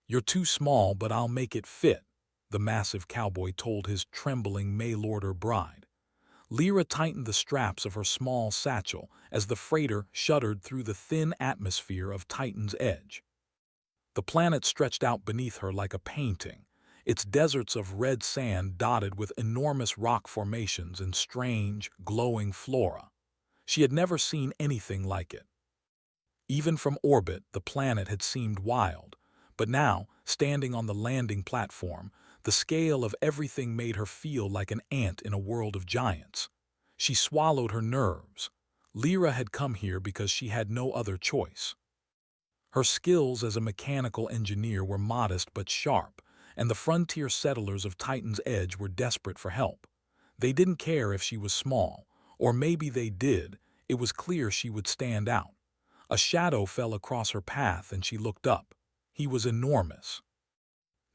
"You're too small, but I'll make it fit," the massive cowboy told his trembling mail-order bride. Lyra tightened the straps of her small satchel as the freighter shuddered through the thin atmosphere of Titan's edge. The planet stretched out beneath her like a painting, its deserts of red sand dotted with enormous rock formations and strange, glowing flora. She had never seen anything like it. Even from orbit, the planet had seemed wild, but now, standing on the landing platform, the scale of everything made her feel like an ant in a world of giants. She swallowed her nerves. Lyra had come here because she had no other choice. Her skills as a mechanical engineer were modest but sharp, and the frontier settlers of Titan's Edge were desperate for help. They didn't care if she was small, or maybe they did. It was clear she would stand out. A shadow fell across her path and she looked up. He was enormous.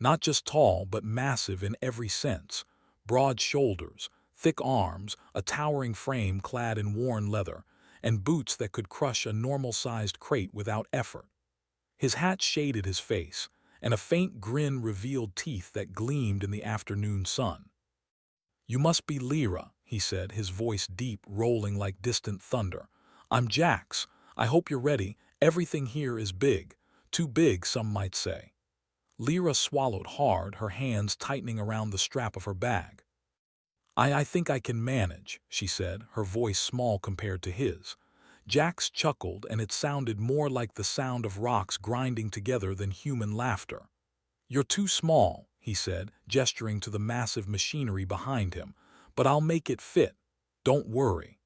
Not just tall, but massive in every sense. Broad shoulders, thick arms, a towering frame clad in worn leather, and boots that could crush a normal-sized crate without effort. His hat shaded his face, and a faint grin revealed teeth that gleamed in the afternoon sun. "You must be Lyra," he said, his voice deep, rolling like distant thunder. "I'm Jax. I hope you're ready. Everything here is big. Too big, some might say." Lyra swallowed hard, her hands tightening around the strap of her bag. I think I can manage," she said, her voice small compared to his. Jax chuckled, and it sounded more like the sound of rocks grinding together than human laughter. "You're too small," he said, gesturing to the massive machinery behind him, "but I'll make it fit. Don't worry.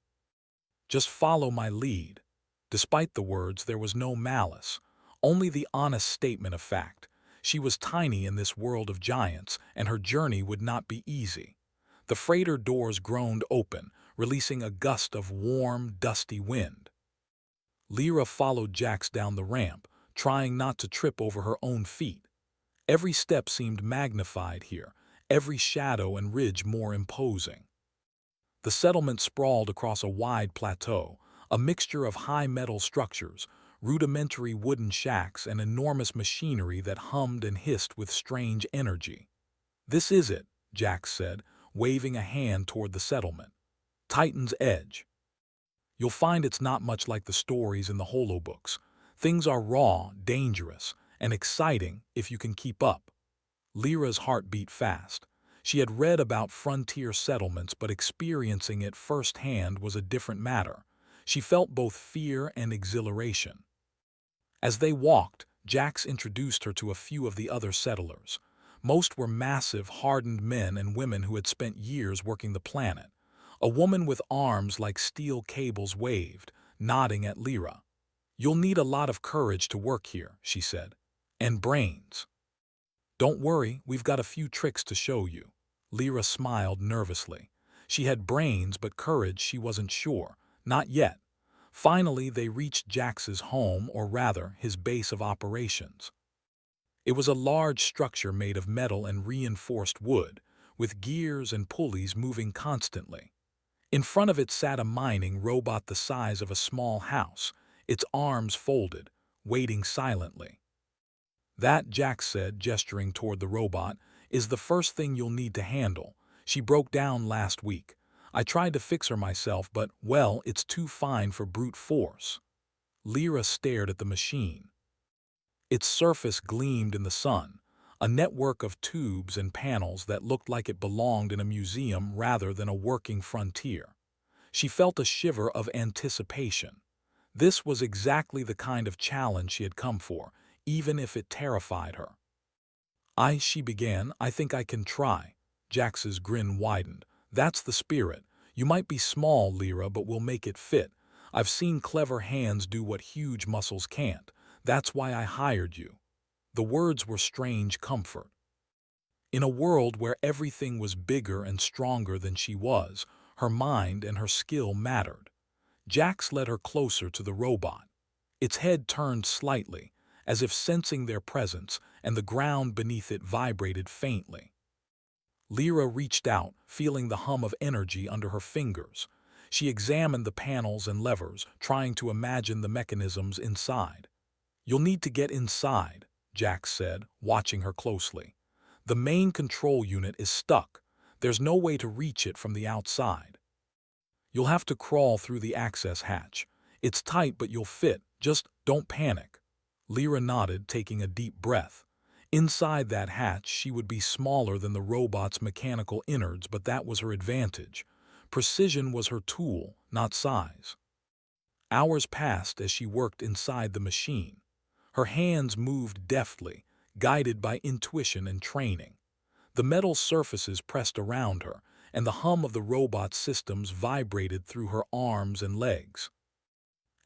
Just follow my lead." Despite the words, there was no malice, only the honest statement of fact. She was tiny in this world of giants, and her journey would not be easy. The freighter doors groaned open, releasing a gust of warm, dusty wind. Lyra followed Jax down the ramp, trying not to trip over her own feet. Every step seemed magnified here, every shadow and ridge more imposing. The settlement sprawled across a wide plateau, a mixture of high metal structures, rudimentary wooden shacks, and enormous machinery that hummed and hissed with strange energy. "This is it," Jax said, waving a hand toward the settlement. "Titan's Edge. You'll find it's not much like the stories in the holobooks. Things are raw, dangerous, and exciting if you can keep up." Lyra's heart beat fast. She had read about frontier settlements, but experiencing it firsthand was a different matter. She felt both fear and exhilaration. As they walked, Jax introduced her to a few of the other settlers. Most were massive, hardened men and women who had spent years working the planet. A woman with arms like steel cables waved, nodding at Lyra. "You'll need a lot of courage to work here," she said. "And brains. Don't worry, we've got a few tricks to show you." Lyra smiled nervously. She had brains, but courage she wasn't sure. Not yet. Finally, they reached Jax's home, or rather, his base of operations. It was a large structure made of metal and reinforced wood, with gears and pulleys moving constantly. In front of it sat a mining robot the size of a small house, its arms folded, waiting silently. "That," Jax said, gesturing toward the robot, "is the first thing you'll need to handle. She broke down last week. I tried to fix her myself, but, well, it's too fine for brute force." Lyra stared at the machine. Its surface gleamed in the sun, a network of tubes and panels that looked like it belonged in a museum rather than a working frontier. She felt a shiver of anticipation. This was exactly the kind of challenge she had come for, even if it terrified her. She began. "I think I can try." Jax's grin widened. "That's the spirit. You might be small, Lyra, but we'll make it fit. I've seen clever hands do what huge muscles can't. That's why I hired you." The words were strange comfort. In a world where everything was bigger and stronger than she was, her mind and her skill mattered. Jax led her closer to the robot. Its head turned slightly, as if sensing their presence, and the ground beneath it vibrated faintly. Lyra reached out, feeling the hum of energy under her fingers. She examined the panels and levers, trying to imagine the mechanisms inside. "You'll need to get inside," Jax said, watching her closely. "The main control unit is stuck. There's no way to reach it from the outside. You'll have to crawl through the access hatch. It's tight, but you'll fit. Just don't panic." Lyra nodded, taking a deep breath. Inside that hatch, she would be smaller than the robot's mechanical innards, but that was her advantage. Precision was her tool, not size. Hours passed as she worked inside the machine. Her hands moved deftly, guided by intuition and training. The metal surfaces pressed around her, and the hum of the robot's systems vibrated through her arms and legs.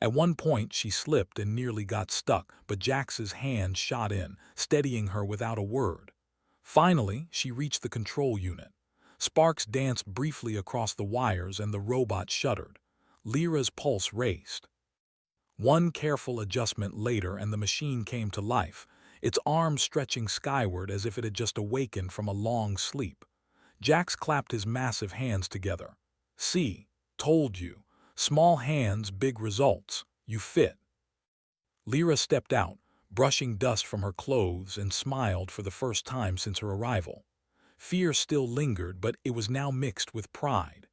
At one point, she slipped and nearly got stuck, but Jax's hand shot in, steadying her without a word. Finally, she reached the control unit. Sparks danced briefly across the wires and the robot shuddered. Lyra's pulse raced. One careful adjustment later and the machine came to life, its arms stretching skyward as if it had just awakened from a long sleep. Jax clapped his massive hands together. "See, told you. Small hands, big results. You fit." Lyra stepped out, brushing dust from her clothes, and smiled for the first time since her arrival. Fear still lingered, but it was now mixed with pride.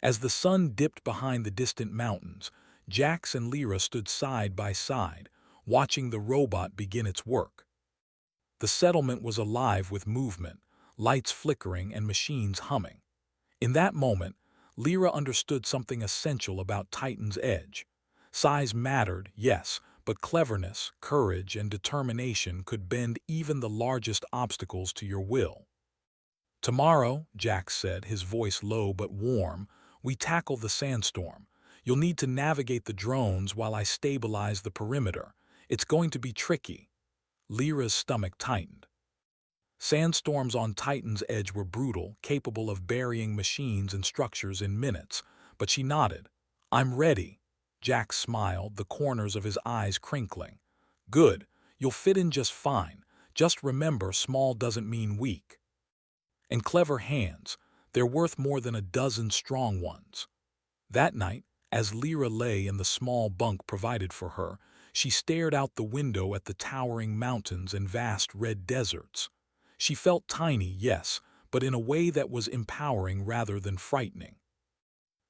As the sun dipped behind the distant mountains, Jax and Lyra stood side by side, watching the robot begin its work. The settlement was alive with movement, lights flickering and machines humming. In that moment, Lyra understood something essential about Titan's Edge. Size mattered, yes, but cleverness, courage, and determination could bend even the largest obstacles to your will. "Tomorrow," Jax said, his voice low but warm, "we tackle the sandstorm. You'll need to navigate the drones while I stabilize the perimeter. It's going to be tricky." Lyra's stomach tightened. Sandstorms on Titan's Edge were brutal, capable of burying machines and structures in minutes, but she nodded. "I'm ready." Jax smiled, the corners of his eyes crinkling. "Good. You'll fit in just fine. Just remember, small doesn't mean weak. And clever hands, they're worth more than a dozen strong ones." That night, as Lyra lay in the small bunk provided for her, she stared out the window at the towering mountains and vast red deserts. She felt tiny, yes, but in a way that was empowering rather than frightening.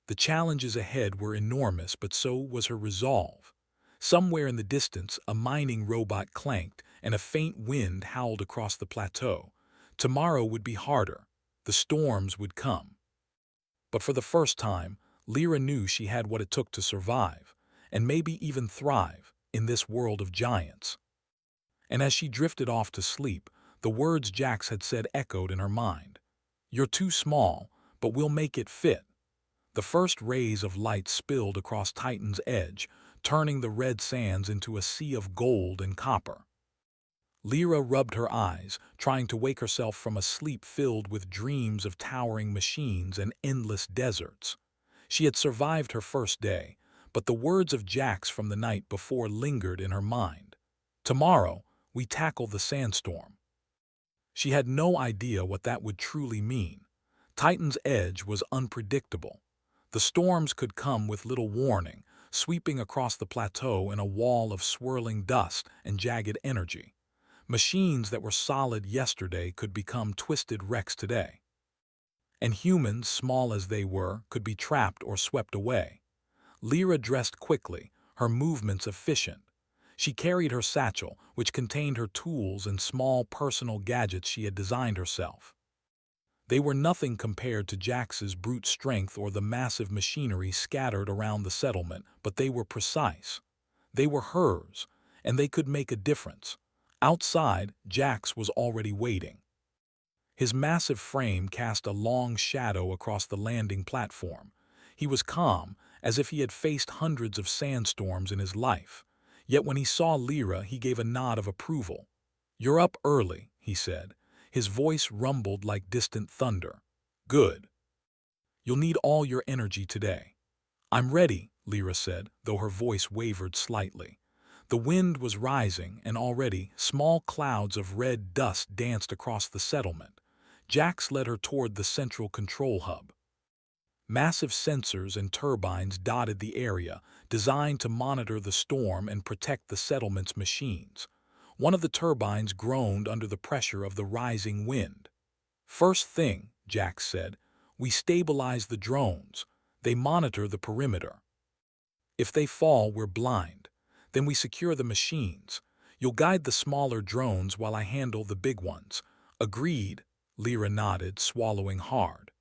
The challenges ahead were enormous, but so was her resolve. Somewhere in the distance, a mining robot clanked, and a faint wind howled across the plateau. Tomorrow would be harder. The storms would come. But for the first time, Lyra knew she had what it took to survive, and maybe even thrive, in this world of giants. And as she drifted off to sleep, the words Jax had said echoed in her mind. "You're too small, but we'll make it fit." The first rays of light spilled across Titan's Edge, turning the red sands into a sea of gold and copper. Lyra rubbed her eyes, trying to wake herself from a sleep filled with dreams of towering machines and endless deserts. She had survived her first day, but the words of Jax from the night before lingered in her mind. "Tomorrow, we tackle the sandstorm." She had no idea what that would truly mean. Titan's Edge was unpredictable. The storms could come with little warning, sweeping across the plateau in a wall of swirling dust and jagged energy. Machines that were solid yesterday could become twisted wrecks today. And humans, small as they were, could be trapped or swept away. Lyra dressed quickly, her movements efficient. She carried her satchel, which contained her tools and small personal gadgets she had designed herself. They were nothing compared to Jax's brute strength or the massive machinery scattered around the settlement, but they were precise. They were hers, and they could make a difference. Outside, Jax was already waiting. His massive frame cast a long shadow across the landing platform. He was calm, as if he had faced hundreds of sandstorms in his life. Yet when he saw Lyra, he gave a nod of approval. "You're up early," he said. His voice rumbled like distant thunder. "Good. You'll need all your energy today." "I'm ready," Lyra said, though her voice wavered slightly. The wind was rising, and already small clouds of red dust danced across the settlement. Jax led her toward the central control hub. Massive sensors and turbines dotted the area, designed to monitor the storm and protect the settlement's machines. One of the turbines groaned under the pressure of the rising wind. "First thing," Jack said, "we stabilize the drones. They monitor the perimeter. If they fall, we're blind. Then we secure the machines. You'll guide the smaller drones while I handle the big ones." "Agreed," Lyra nodded, swallowing hard.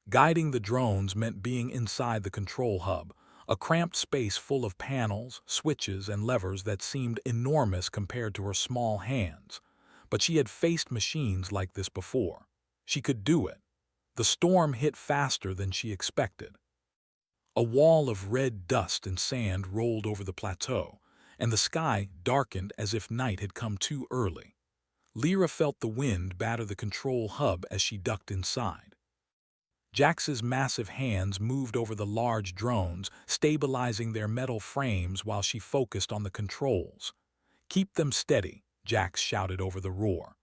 Guiding the drones meant being inside the control hub, a cramped space full of panels, switches, and levers that seemed enormous compared to her small hands. But she had faced machines like this before. She could do it. The storm hit faster than she expected. A wall of red dust and sand rolled over the plateau, and the sky darkened as if night had come too early. Lyra felt the wind batter the control hub as she ducked inside. Jax's massive hands moved over the large drones, stabilizing their metal frames while she focused on the controls. "Keep them steady," Jax shouted over the roar.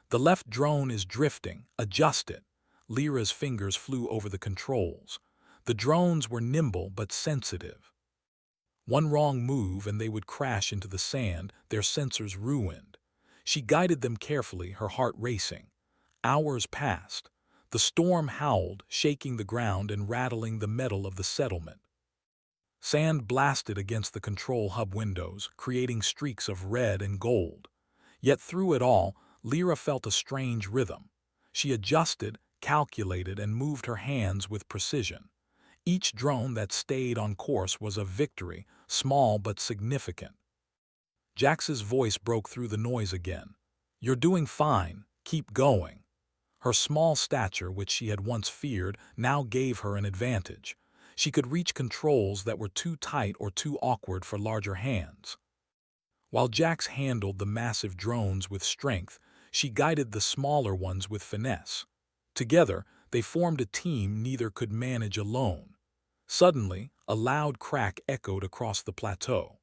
"The left drone is drifting. Adjust it." Lyra's fingers flew over the controls. The drones were nimble but sensitive. One wrong move and they would crash into the sand, their sensors ruined. She guided them carefully, her heart racing. Hours passed. The storm howled, shaking the ground and rattling the metal of the settlement. Sand blasted against the control hub windows, creating streaks of red and gold. Yet through it all, Lyra felt a strange rhythm. She adjusted, calculated, and moved her hands with precision. Each drone that stayed on course was a victory, small but significant. Jax's voice broke through the noise again. "You're doing fine. Keep going." Her small stature, which she had once feared, now gave her an advantage. She could reach controls that were too tight or too awkward for larger hands. While Jax handled the massive drones with strength, she guided the smaller ones with finesse. Together, they formed a team neither could manage alone. Suddenly, a loud crack echoed across the plateau.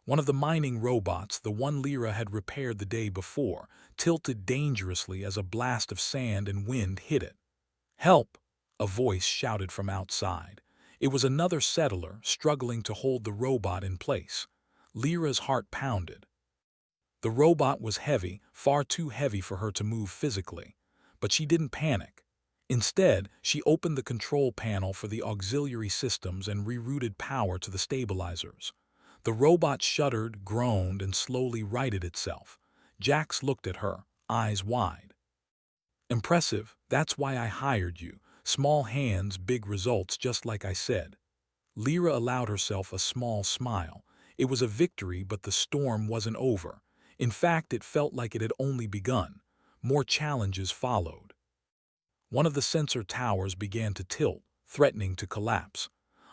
One of the mining robots, the one Lyra had repaired the day before, tilted dangerously as a blast of sand and wind hit it. "Help!" a voice shouted from outside. It was another settler struggling to hold the robot in place. Lyra's heart pounded. The robot was heavy, far too heavy for her to move physically. But she didn't panic. Instead, she opened the control panel for the auxiliary systems and rerouted power to the stabilizers. The robot shuddered, groaned, and slowly righted itself. Jax looked at her, eyes wide. "Impressive, that's why I hired you. Small hands, big results, just like I said." Lyra allowed herself a small smile. It was a victory, but the storm wasn't over. In fact, it felt like it had only begun. More challenges followed. One of the sensor towers began to tilt, threatening to collapse.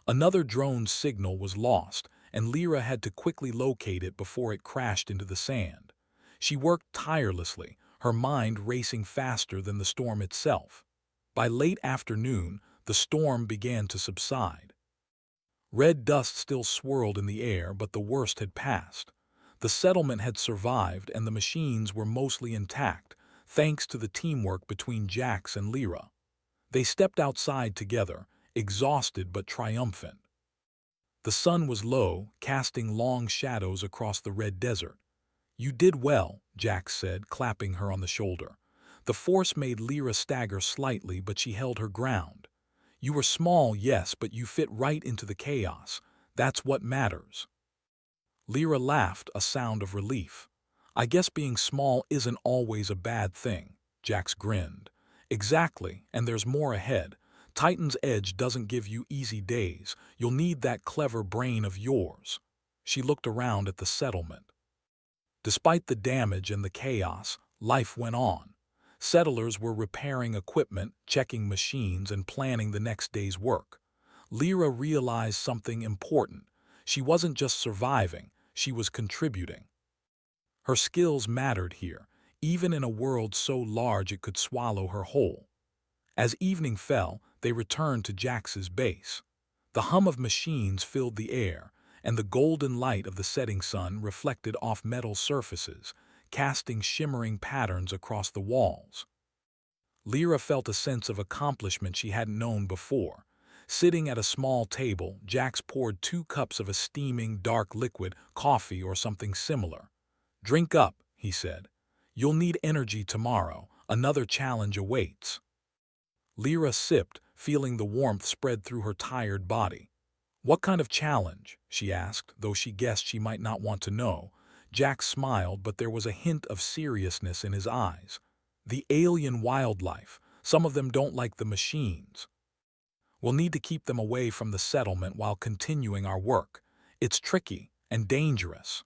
Another drone's signal was lost, and Lyra had to quickly locate it before it crashed into the sand. She worked tirelessly, her mind racing faster than the storm itself. By late afternoon, the storm began to subside. Red dust still swirled in the air, but the worst had passed. The settlement had survived and the machines were mostly intact, thanks to the teamwork between Jax and Lyra. They stepped outside together, exhausted but triumphant. The sun was low, casting long shadows across the red desert. "You did well," Jax said, clapping her on the shoulder. The force made Lyra stagger slightly, but she held her ground. "You were small, yes, but you fit right into the chaos. That's what matters." Lyra laughed, a sound of relief. "I guess being small isn't always a bad thing," Jax grinned. "Exactly, and there's more ahead. Titan's Edge doesn't give you easy days. You'll need that clever brain of yours." She looked around at the settlement. Despite the damage and the chaos, life went on. Settlers were repairing equipment, checking machines, and planning the next day's work. Lyra realized something important. She wasn't just surviving, she was contributing. Her skills mattered here, even in a world so large it could swallow her whole. As evening fell, they returned to Jax's base. The hum of machines filled the air, and the golden light of the setting sun reflected off metal surfaces, casting shimmering patterns across the walls. Lyra felt a sense of accomplishment she hadn't known before. Sitting at a small table, Jax poured 2 cups of a steaming, dark liquid, coffee or something similar. Drink up, he said. You'll need energy tomorrow. Another challenge awaits. Lyra sipped, feeling the warmth spread through her tired body. What kind of challenge? She asked, though she guessed she might not want to know. Jack smiled, but there was a hint of seriousness in his eyes. The alien wildlife. Some of them don't like the machines. We'll need to keep them away from the settlement while continuing our work. It's tricky and dangerous.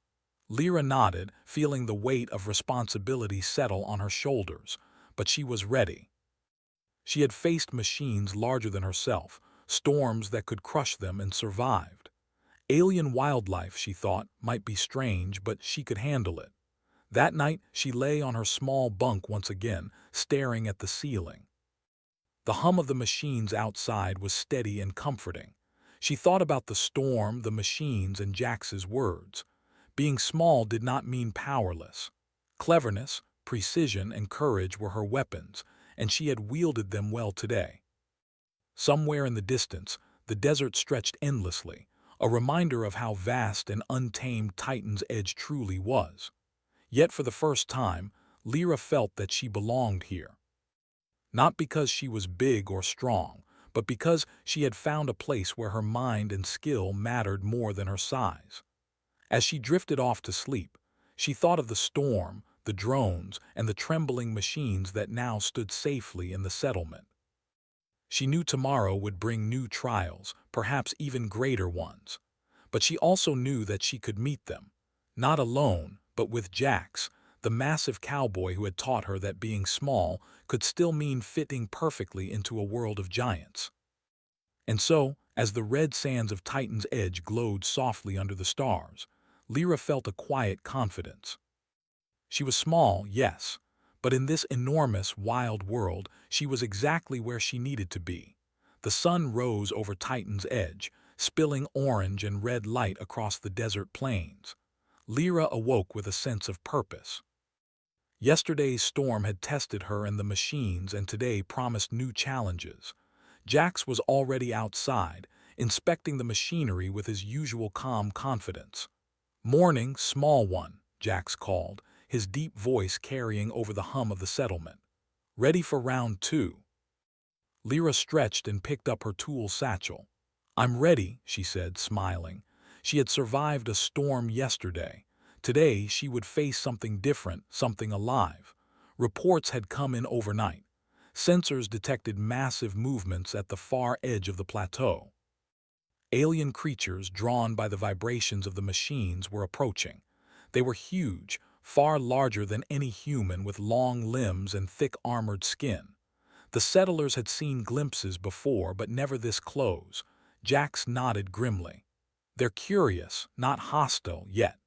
Lyra nodded, feeling the weight of responsibility settle on her shoulders, but she was ready. She had faced machines larger than herself, storms that could crush them, and survived. Alien wildlife, she thought, might be strange, but she could handle it. That night, she lay on her small bunk once again, staring at the ceiling. The hum of the machines outside was steady and comforting. She thought about the storm, the machines, and Jax's words. Being small did not mean powerless. Cleverness, precision, and courage were her weapons, and she had wielded them well today. Somewhere in the distance, the desert stretched endlessly, a reminder of how vast and untamed Titan's Edge truly was. Yet for the first time, Lyra felt that she belonged here. Not because she was big or strong, but because she had found a place where her mind and skill mattered more than her size. As she drifted off to sleep, she thought of the storm, the drones, and the trembling machines that now stood safely in the settlement. She knew tomorrow would bring new trials, perhaps even greater ones. But she also knew that she could meet them, not alone, but with Jax, the massive cowboy who had taught her that being small could still mean fitting perfectly into a world of giants. And so, as the red sands of Titan's Edge glowed softly under the stars, Lyra felt a quiet confidence. She was small, yes, but in this enormous, wild world, she was exactly where she needed to be. The sun rose over Titan's Edge, spilling orange and red light across the desert plains. Lyra awoke with a sense of purpose. Yesterday's storm had tested her and the machines, and today promised new challenges. Jax was already outside, inspecting the machinery with his usual calm confidence. "Morning, small one," Jax called, his deep voice carrying over the hum of the settlement. "Ready for round two?" Lyra stretched and picked up her tool satchel. "I'm ready," she said, smiling. She had survived a storm yesterday. Today she would face something different, something alive. Reports had come in overnight. Sensors detected massive movements at the far edge of the plateau. Alien creatures, drawn by the vibrations of the machines, were approaching. They were huge, far larger than any human, with long limbs and thick armored skin. The settlers had seen glimpses before, but never this close. Jax nodded grimly. "They're curious, not hostile yet.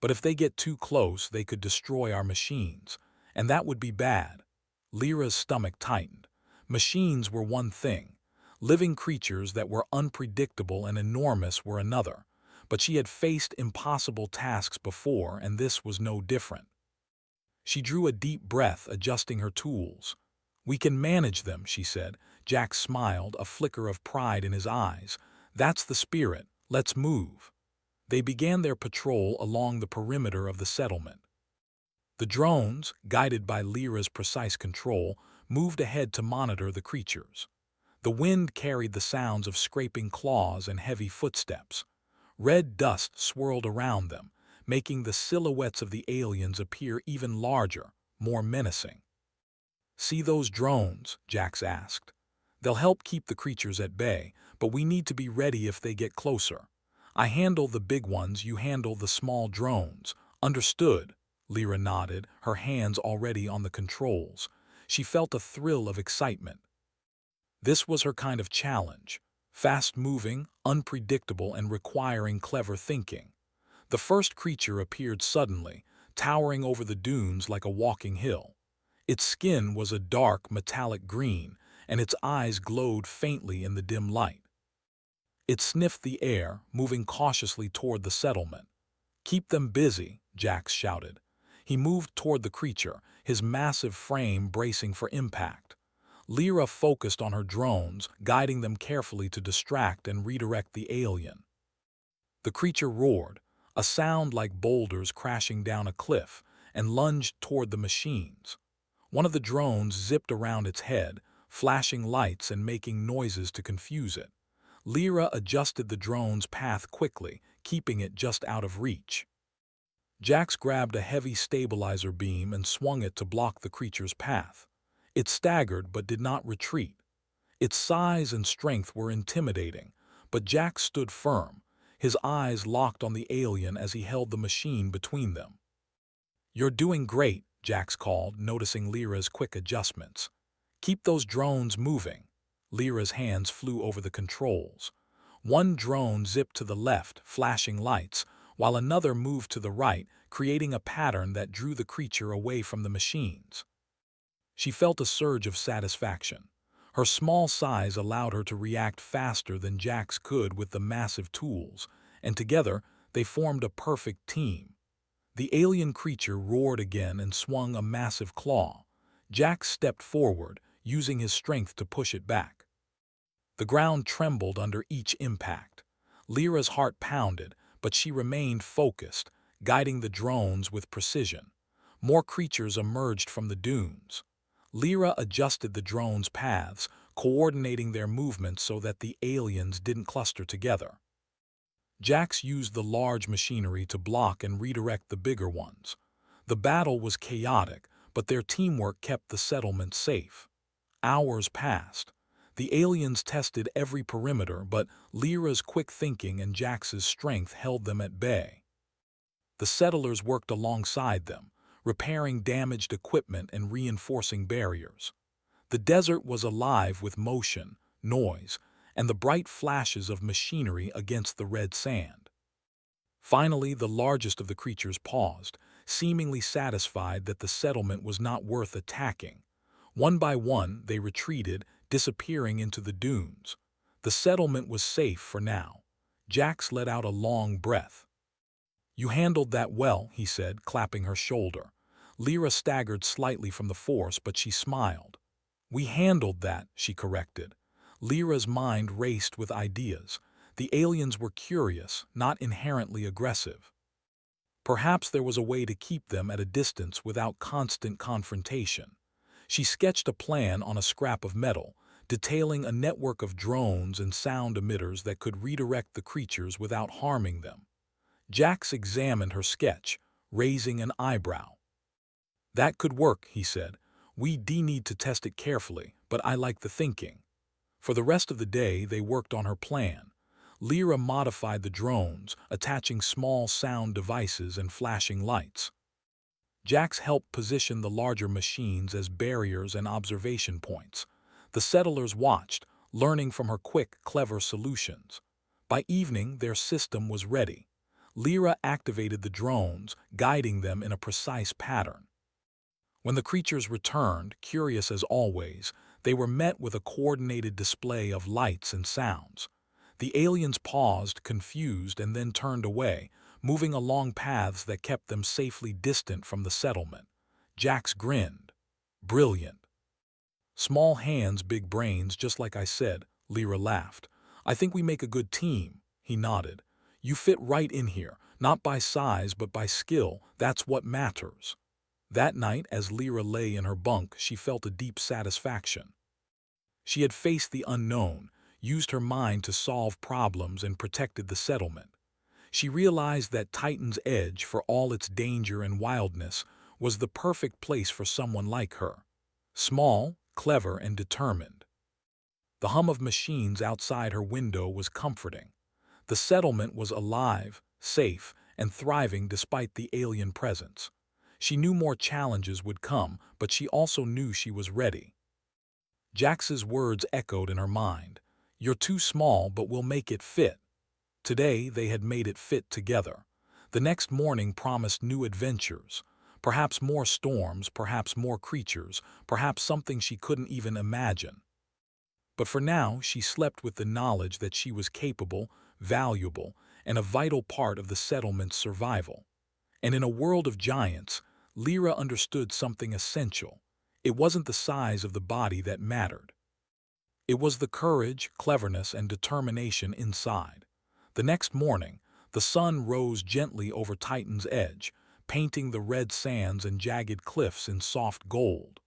But if they get too close, they could destroy our machines, and that would be bad." Lyra's stomach tightened. Machines were one thing. Living creatures that were unpredictable and enormous were another. But she had faced impossible tasks before, and this was no different. She drew a deep breath, adjusting her tools. "We can manage them," she said. Jack smiled, a flicker of pride in his eyes. "That's the spirit. Let's move." They began their patrol along the perimeter of the settlement. The drones, guided by Lyra's precise control, moved ahead to monitor the creatures. The wind carried the sounds of scraping claws and heavy footsteps. Red dust swirled around them, making the silhouettes of the aliens appear even larger, more menacing. "See those drones?" Jax asked. "They'll help keep the creatures at bay, but we need to be ready if they get closer. I handle the big ones, you handle the small drones." "Understood." Lyra nodded, her hands already on the controls. She felt a thrill of excitement. This was her kind of challenge. Fast-moving, unpredictable, and requiring clever thinking. The first creature appeared suddenly, towering over the dunes like a walking hill. Its skin was a dark, metallic green, and its eyes glowed faintly in the dim light. It sniffed the air, moving cautiously toward the settlement. "Keep them busy," Jax shouted. He moved toward the creature, his massive frame bracing for impact. Lyra focused on her drones, guiding them carefully to distract and redirect the alien. The creature roared, a sound like boulders crashing down a cliff, and lunged toward the machines. One of the drones zipped around its head, flashing lights and making noises to confuse it. Lyra adjusted the drone's path quickly, keeping it just out of reach. Jax grabbed a heavy stabilizer beam and swung it to block the creature's path. It staggered but did not retreat. Its size and strength were intimidating, but Jax stood firm, his eyes locked on the alien as he held the machine between them. "You're doing great," Jax called, noticing Lyra's quick adjustments. "Keep those drones moving." Lyra's hands flew over the controls. One drone zipped to the left, flashing lights, while another moved to the right, creating a pattern that drew the creature away from the machines. She felt a surge of satisfaction. Her small size allowed her to react faster than Jax could with the massive tools, and together they formed a perfect team. The alien creature roared again and swung a massive claw. Jax stepped forward, using his strength to push it back. The ground trembled under each impact. Lyra's heart pounded, but she remained focused, guiding the drones with precision. More creatures emerged from the dunes. Lyra adjusted the drones' paths, coordinating their movements so that the aliens didn't cluster together. Jax used the large machinery to block and redirect the bigger ones. The battle was chaotic, but their teamwork kept the settlement safe. Hours passed. The aliens tested every perimeter, but Lyra's quick thinking and Jax's strength held them at bay. The settlers worked alongside them, repairing damaged equipment and reinforcing barriers. The desert was alive with motion, noise, and the bright flashes of machinery against the red sand. Finally, the largest of the creatures paused, seemingly satisfied that the settlement was not worth attacking. One by one, they retreated, disappearing into the dunes. The settlement was safe for now. Jax let out a long breath. "You handled that well," he said, clapping her shoulder. Lyra staggered slightly from the force, but she smiled. "We handled that," she corrected. Lyra's mind raced with ideas. The aliens were curious, not inherently aggressive. Perhaps there was a way to keep them at a distance without constant confrontation. She sketched a plan on a scrap of metal, detailing a network of drones and sound emitters that could redirect the creatures without harming them. Jax examined her sketch, raising an eyebrow. "That could work," he said. "We need to test it carefully, but I like the thinking." For the rest of the day, they worked on her plan. Lyra modified the drones, attaching small sound devices and flashing lights. Jax helped position the larger machines as barriers and observation points. The settlers watched, learning from her quick, clever solutions. By evening, their system was ready. Lyra activated the drones, guiding them in a precise pattern. When the creatures returned, curious as always, they were met with a coordinated display of lights and sounds. The aliens paused, confused, and then turned away, moving along paths that kept them safely distant from the settlement. Jax grinned. "Brilliant." "Small hands, big brains, just like I said," Lyra laughed. "I think we make a good team." He nodded. "You fit right in here, not by size but by skill. That's what matters." That night, as Lyra lay in her bunk, she felt a deep satisfaction. She had faced the unknown, used her mind to solve problems, and protected the settlement. She realized that Titan's Edge, for all its danger and wildness, was the perfect place for someone like her. Small, clever, and determined. The hum of machines outside her window was comforting. The settlement was alive, safe, and thriving despite the alien presence. She knew more challenges would come, but she also knew she was ready. Jax's words echoed in her mind. "You're too small, but we'll make it fit." Today, they had made it fit together. The next morning promised new adventures. Perhaps more storms, perhaps more creatures, perhaps something she couldn't even imagine. But for now, she slept with the knowledge that she was capable, valuable, and a vital part of the settlement's survival. And in a world of giants, Lyra understood something essential. It wasn't the size of the body that mattered. It was the courage, cleverness, and determination inside. The next morning, The sun rose gently over Titan's edge, painting the red sands and jagged cliffs in soft gold.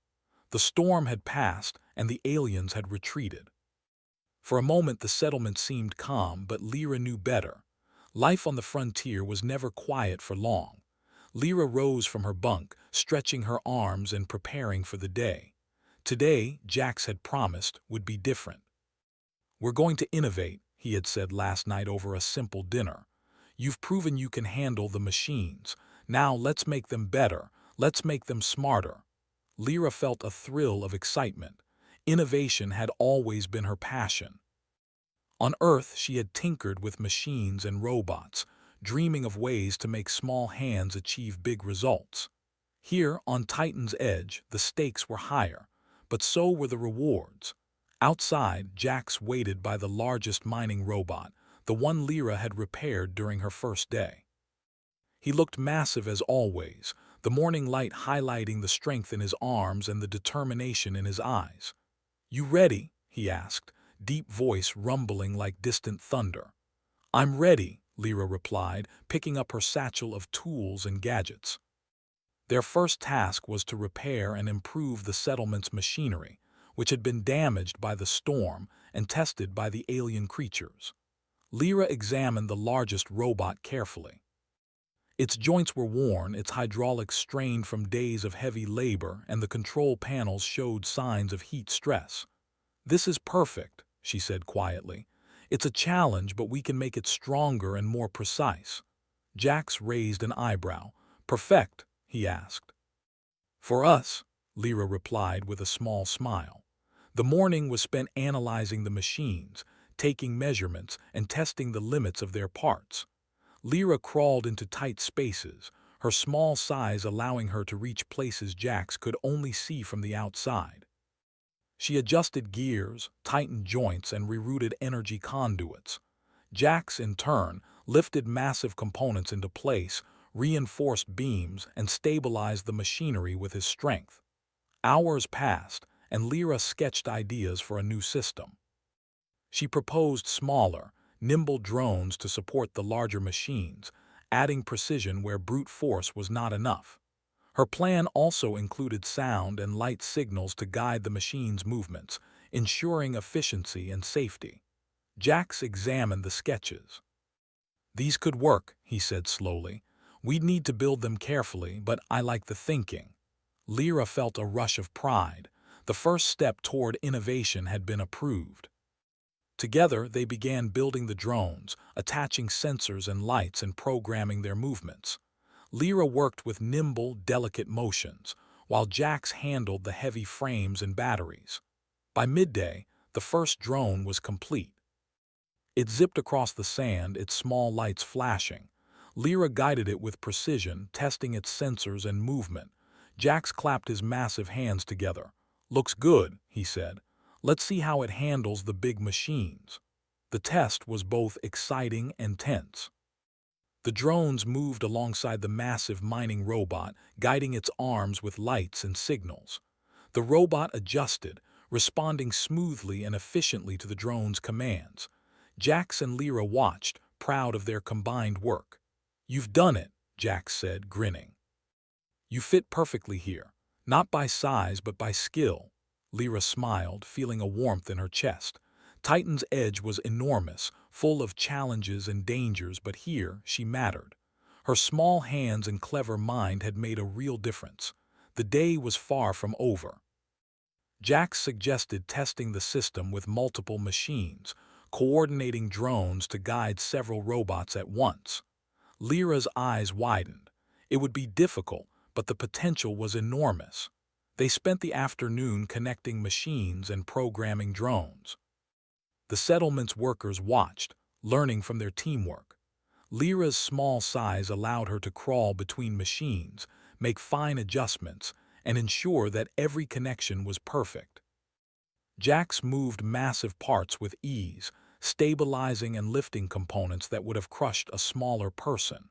The storm had passed, and the aliens had retreated. For a moment the settlement seemed calm, but Lyra knew better. Life on the frontier was never quiet for long. Lyra rose from her bunk, stretching her arms and preparing for the day. Today, Jax had promised, would be different. "We're going to innovate," he had said last night over a simple dinner. "You've proven you can handle the machines. Now let's make them better. Let's make them smarter." Lyra felt a thrill of excitement. Innovation had always been her passion. On Earth, she had tinkered with machines and robots, dreaming of ways to make small hands achieve big results. Here, on Titan's edge, the stakes were higher, but so were the rewards. Outside, Jax waited by the largest mining robot, the one Lyra had repaired during her first day. He looked massive as always, the morning light highlighting the strength in his arms and the determination in his eyes. "You ready?" he asked, deep voice rumbling like distant thunder. "I'm ready," Lyra replied, picking up her satchel of tools and gadgets. Their first task was to repair and improve the settlement's machinery, which had been damaged by the storm and tested by the alien creatures. Lyra examined the largest robot carefully. Its joints were worn, its hydraulics strained from days of heavy labor, and the control panels showed signs of heat stress. "This is perfect," she said quietly. "It's a challenge, but we can make it stronger and more precise." Jax raised an eyebrow. "Perfect?" he asked. "For us," Lyra replied with a small smile. The morning was spent analyzing the machines, taking measurements, and testing the limits of their parts. Lyra crawled into tight spaces, her small size allowing her to reach places Jax could only see from the outside. She adjusted gears, tightened joints, and rerouted energy conduits. Jax, in turn, lifted massive components into place, reinforced beams, and stabilized the machinery with his strength. Hours passed, and Lyra sketched ideas for a new system. She proposed smaller, nimble drones to support the larger machines, adding precision where brute force was not enough. Her plan also included sound and light signals to guide the machine's movements, ensuring efficiency and safety. Jax examined the sketches. "These could work," he said slowly. "We'd need to build them carefully, but I like the thinking." Lyra felt a rush of pride. The first step toward innovation had been approved. Together, they began building the drones, attaching sensors and lights and programming their movements. Lyra worked with nimble, delicate motions, while Jax handled the heavy frames and batteries. By midday, the first drone was complete. It zipped across the sand, its small lights flashing. Lyra guided it with precision, testing its sensors and movement. Jax clapped his massive hands together. "Looks good," he said. "Let's see how it handles the big machines." The test was both exciting and tense. The drones moved alongside the massive mining robot, guiding its arms with lights and signals. The robot adjusted, responding smoothly and efficiently to the drone's commands. Jax and Lyra watched, proud of their combined work. "You've done it," Jax said, grinning. "You fit perfectly here, not by size but by skill." Lyra smiled, feeling a warmth in her chest. Titan's edge was enormous, full of challenges and dangers, but here she mattered. Her small hands and clever mind had made a real difference. The day was far from over. Jax suggested testing the system with multiple machines, coordinating drones to guide several robots at once. Lyra's eyes widened. It would be difficult, but the potential was enormous. They spent the afternoon connecting machines and programming drones. The settlement's workers watched, learning from their teamwork. Lyra's small size allowed her to crawl between machines, make fine adjustments, and ensure that every connection was perfect. Jax moved massive parts with ease, stabilizing and lifting components that would have crushed a smaller person.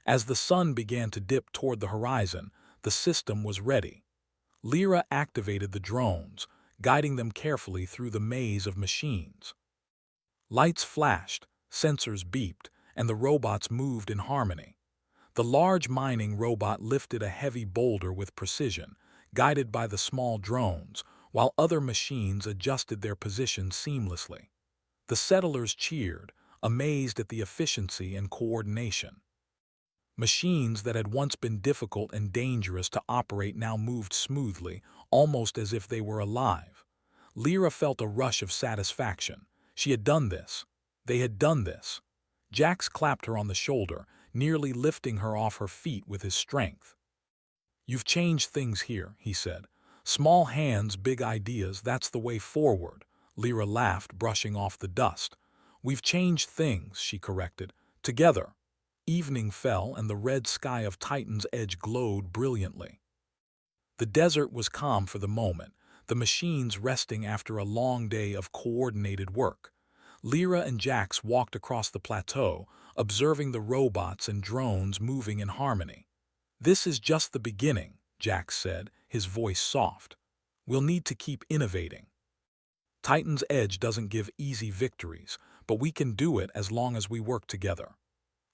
As the sun began to dip toward the horizon, the system was ready. Lyra activated the drones, guiding them carefully through the maze of machines. Lights flashed, sensors beeped, and the robots moved in harmony. The large mining robot lifted a heavy boulder with precision, guided by the small drones, while other machines adjusted their positions seamlessly. The settlers cheered, amazed at the efficiency and coordination. Machines that had once been difficult and dangerous to operate now moved smoothly, almost as if they were alive. Lyra felt a rush of satisfaction. She had done this. They had done this. Jax clapped her on the shoulder, nearly lifting her off her feet with his strength. "You've changed things here," he said. "Small hands, big ideas, that's the way forward." Lyra laughed, brushing off the dust. "We've changed things," she corrected. "Together." Evening fell, and the red sky of Titan's Edge glowed brilliantly. The desert was calm for the moment, the machines resting after a long day of coordinated work. Lyra and Jax walked across the plateau, observing the robots and drones moving in harmony. "This is just the beginning," Jax said, his voice soft. "We'll need to keep innovating. Titan's Edge doesn't give easy victories, but we can do it as long as we work together."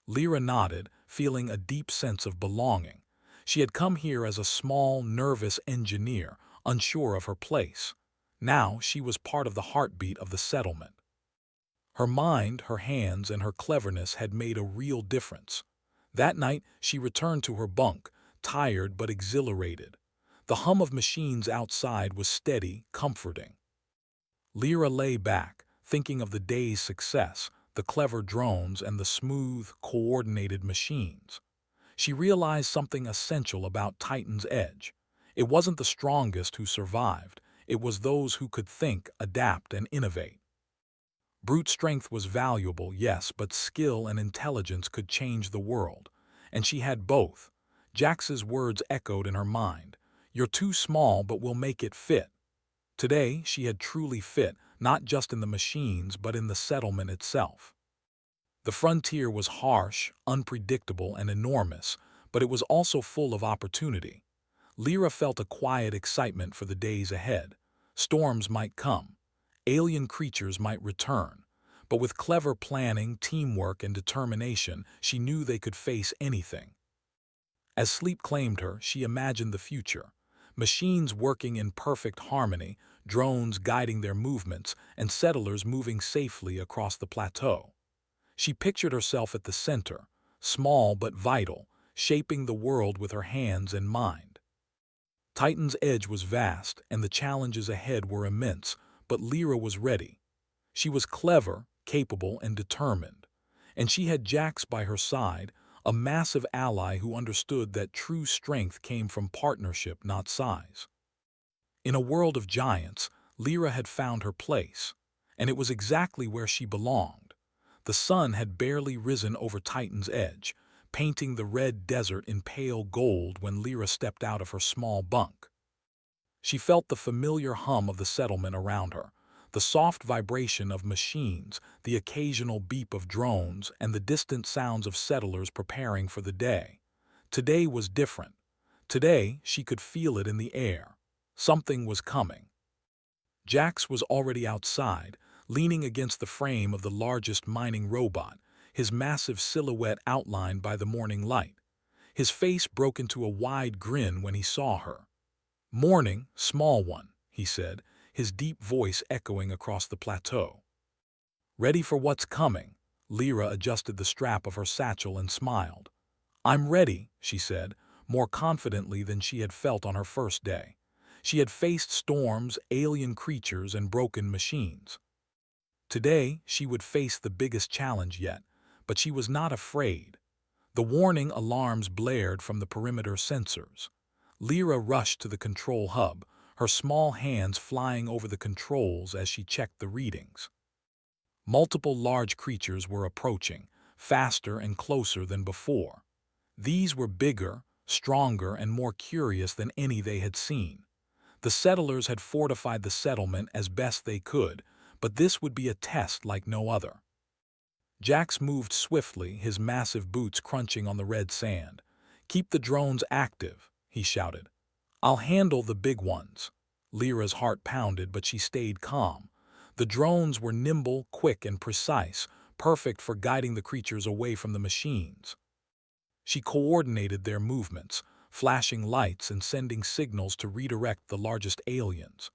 Lyra nodded, feeling a deep sense of belonging. She had come here as a small, nervous engineer, unsure of her place. Now she was part of the heartbeat of the settlement. Her mind, her hands, and her cleverness had made a real difference. That night, she returned to her bunk, tired but exhilarated. The hum of machines outside was steady, comforting. Lyra lay back, thinking of the day's success, the clever drones, and the smooth, coordinated machines. She realized something essential about Titan's Edge. It wasn't the strongest who survived, it was those who could think, adapt, and innovate. Brute strength was valuable, yes, but skill and intelligence could change the world. And she had both. Jax's words echoed in her mind. "You're too small, but we'll make it fit." Today, she had truly fit, not just in the machines, but in the settlement itself. The frontier was harsh, unpredictable, and enormous, but it was also full of opportunity. Lyra felt a quiet excitement for the days ahead. Storms might come. Alien creatures might return. But with clever planning, teamwork, and determination, she knew they could face anything. As sleep claimed her, she imagined the future. Machines working in perfect harmony, drones guiding their movements, and settlers moving safely across the plateau. She pictured herself at the center, small but vital, shaping the world with her hands and mind. Titan's Edge was vast, and the challenges ahead were immense, but Lyra was ready. She was clever, capable, and determined. And she had Jax by her side, a massive ally who understood that true strength came from partnership, not size. In a world of giants, Lyra had found her place, and it was exactly where she belonged. The sun had barely risen over Titan's Edge, painting the red desert in pale gold when Lyra stepped out of her small bunk. She felt the familiar hum of the settlement around her, the soft vibration of machines, the occasional beep of drones, and the distant sounds of settlers preparing for the day. Today was different. Today, she could feel it in the air. Something was coming. Jax was already outside, leaning against the frame of the largest mining robot, his massive silhouette outlined by the morning light. His face broke into a wide grin when he saw her. "Morning, small one," he said, his deep voice echoing across the plateau. "Ready for what's coming?" Lyra adjusted the strap of her satchel and smiled. "I'm ready," she said, more confidently than she had felt on her first day. She had faced storms, alien creatures, and broken machines. Today, she would face the biggest challenge yet, but she was not afraid. The warning alarms blared from the perimeter sensors. Lyra rushed to the control hub, her small hands flying over the controls as she checked the readings. Multiple large creatures were approaching, faster and closer than before. These were bigger, stronger, and more curious than any they had seen. The settlers had fortified the settlement as best they could, but this would be a test like no other. Jax moved swiftly, his massive boots crunching on the red sand. "Keep the drones active," he shouted. "I'll handle the big ones." Lyra's heart pounded, but she stayed calm. The drones were nimble, quick, and precise, perfect for guiding the creatures away from the machines. She coordinated their movements, flashing lights and sending signals to redirect the largest aliens.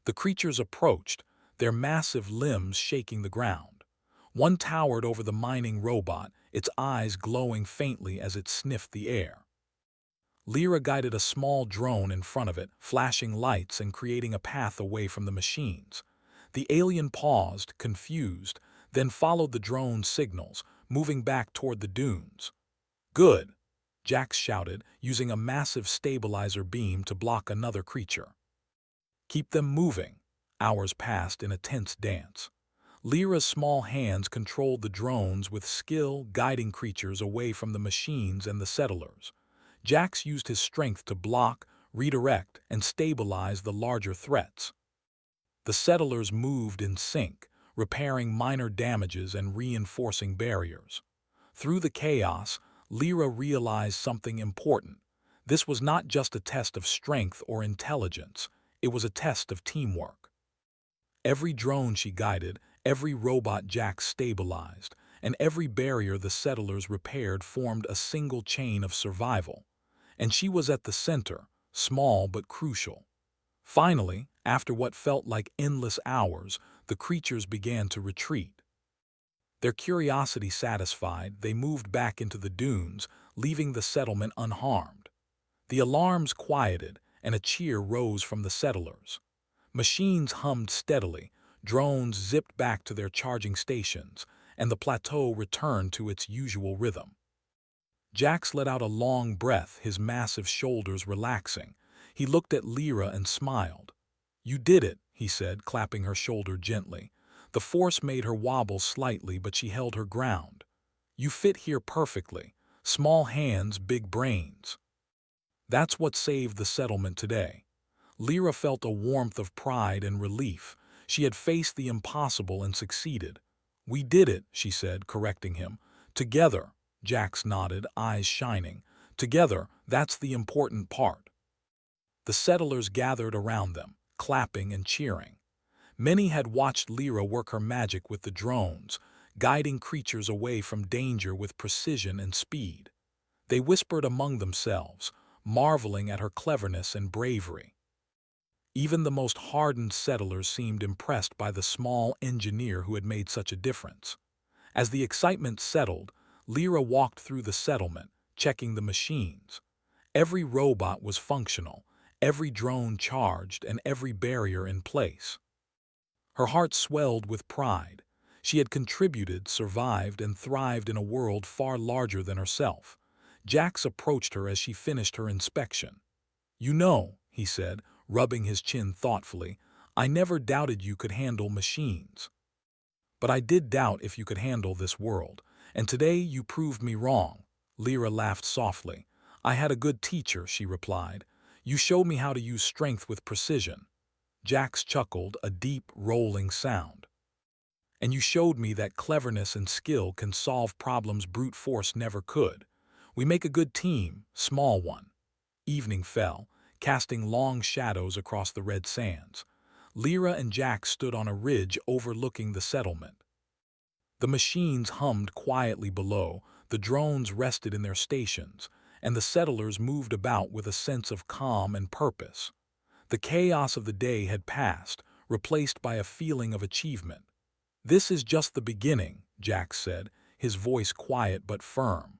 The creatures approached, their massive limbs shaking the ground. One towered over the mining robot, its eyes glowing faintly as it sniffed the air. Lyra guided a small drone in front of it, flashing lights and creating a path away from the machines. The alien paused, confused, then followed the drone's signals, moving back toward the dunes. "Good," Jax shouted, using a massive stabilizer beam to block another creature. "Keep them moving." Hours passed in a tense dance. Lyra's small hands controlled the drones with skill, guiding creatures away from the machines and the settlers. Jax used his strength to block, redirect, and stabilize the larger threats. The settlers moved in sync, repairing minor damages and reinforcing barriers. Through the chaos, Lyra realized something important. This was not just a test of strength or intelligence, it was a test of teamwork. Every drone she guided, every robot Jax stabilized, and every barrier the settlers repaired formed a single chain of survival. And she was at the center, small but crucial. Finally, after what felt like endless hours, the creatures began to retreat. Their curiosity satisfied, they moved back into the dunes, leaving the settlement unharmed. The alarms quieted, and a cheer rose from the settlers. Machines hummed steadily, drones zipped back to their charging stations, and the plateau returned to its usual rhythm. Jax let out a long breath, his massive shoulders relaxing. He looked at Lyra and smiled. "You did it," he said, clapping her shoulder gently. The force made her wobble slightly, but she held her ground. "You fit here perfectly. Small hands, big brains." That's what saved the settlement today. Lyra felt a warmth of pride and relief. She had faced the impossible and succeeded. "We did it," she said, correcting him. "Together," Jax nodded, eyes shining. "Together, that's the important part." The settlers gathered around them, clapping and cheering. Many had watched Lyra work her magic with the drones, guiding creatures away from danger with precision and speed. They whispered among themselves, marveling at her cleverness and bravery. Even the most hardened settlers seemed impressed by the small engineer who had made such a difference. As the excitement settled, Lyra walked through the settlement, checking the machines. Every robot was functional, every drone charged, and every barrier in place. Her heart swelled with pride. She had contributed, survived, and thrived in a world far larger than herself. Jax approached her as she finished her inspection. "You know," he said, rubbing his chin thoughtfully, "I never doubted you could handle machines. But I did doubt if you could handle this world, and today you proved me wrong." Lyra laughed softly. "I had a good teacher," she replied. "You showed me how to use strength with precision." Jax chuckled, a deep, rolling sound. "And you showed me that cleverness and skill can solve problems brute force never could. We make a good team, small one." Evening fell, casting long shadows across the red sands. Lyra and Jax stood on a ridge overlooking the settlement. The machines hummed quietly below, the drones rested in their stations, and the settlers moved about with a sense of calm and purpose. The chaos of the day had passed, replaced by a feeling of achievement. "This is just the beginning," Jax said, his voice quiet but firm.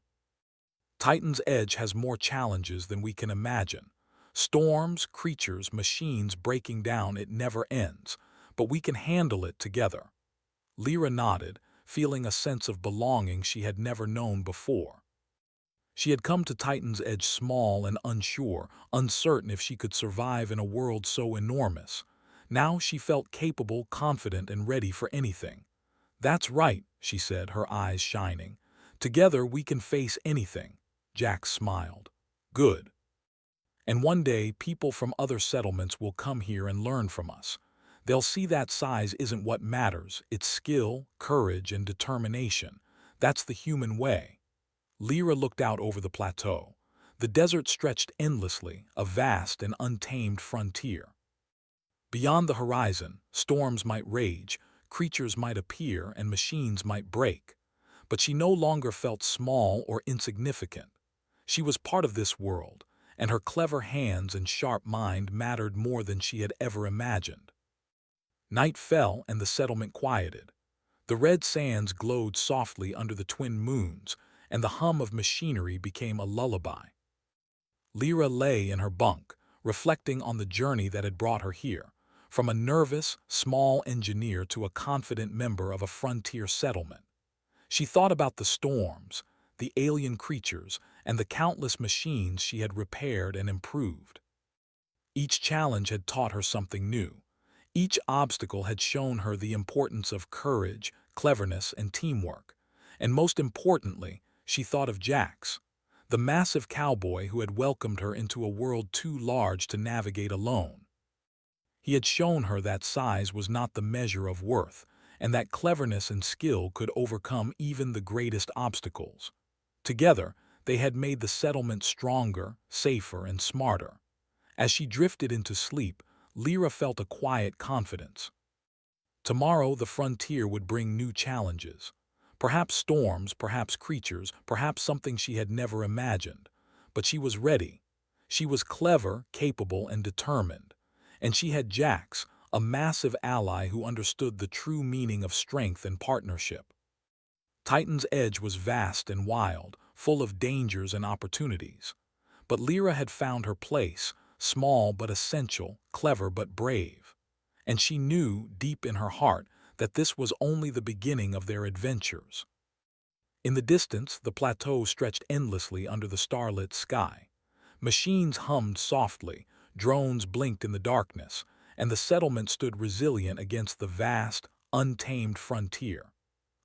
"Titan's Edge has more challenges than we can imagine. Storms, creatures, machines breaking down, it never ends. But we can handle it together." Lyra nodded, feeling a sense of belonging she had never known before. She had come to Titan's Edge small and unsure, uncertain if she could survive in a world so enormous. Now she felt capable, confident, and ready for anything. "That's right," she said, her eyes shining. "Together we can face anything." Jax smiled. "Good. And one day people from other settlements will come here and learn from us. They'll see that size isn't what matters, it's skill, courage, and determination. That's the human way." Lyra looked out over the plateau. The desert stretched endlessly, a vast and untamed frontier. Beyond the horizon, storms might rage, creatures might appear and machines might break, but she no longer felt small or insignificant. She was part of this world, and her clever hands and sharp mind mattered more than she had ever imagined. Night fell and the settlement quieted. The red sands glowed softly under the twin moons, and the hum of machinery became a lullaby. Lyra lay in her bunk, reflecting on the journey that had brought her here, from a nervous, small engineer to a confident member of a frontier settlement. She thought about the storms, the alien creatures, and the countless machines she had repaired and improved. Each challenge had taught her something new. Each obstacle had shown her the importance of courage, cleverness, and teamwork. And most importantly, she thought of Jax, the massive cowboy who had welcomed her into a world too large to navigate alone. He had shown her that size was not the measure of worth, and that cleverness and skill could overcome even the greatest obstacles. Together, they had made the settlement stronger, safer, and smarter. As she drifted into sleep, Lyra felt a quiet confidence. Tomorrow the frontier would bring new challenges. Perhaps storms, perhaps creatures, perhaps something she had never imagined. But she was ready. She was clever, capable, and determined. And she had Jax, a massive ally who understood the true meaning of strength and partnership. Titan's Edge was vast and wild, full of dangers and opportunities. But Lyra had found her place, small but essential, clever but brave. And she knew, deep in her heart, that this was only the beginning of their adventures. In the distance, the plateau stretched endlessly under the starlit sky. Machines hummed softly, drones blinked in the darkness, and the settlement stood resilient against the vast, untamed frontier.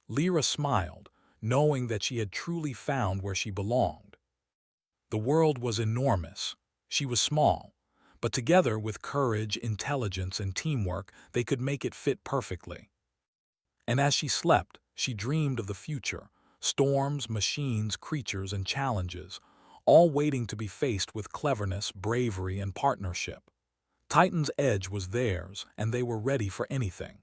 Lyra smiled, knowing that she had truly found where she belonged. The world was enormous. She was small, but together with courage, intelligence, and teamwork, they could make it fit perfectly. And as she slept, she dreamed of the future, storms, machines, creatures, and challenges, all waiting to be faced with cleverness, bravery, and partnership. Titan's Edge was theirs, and they were ready for anything.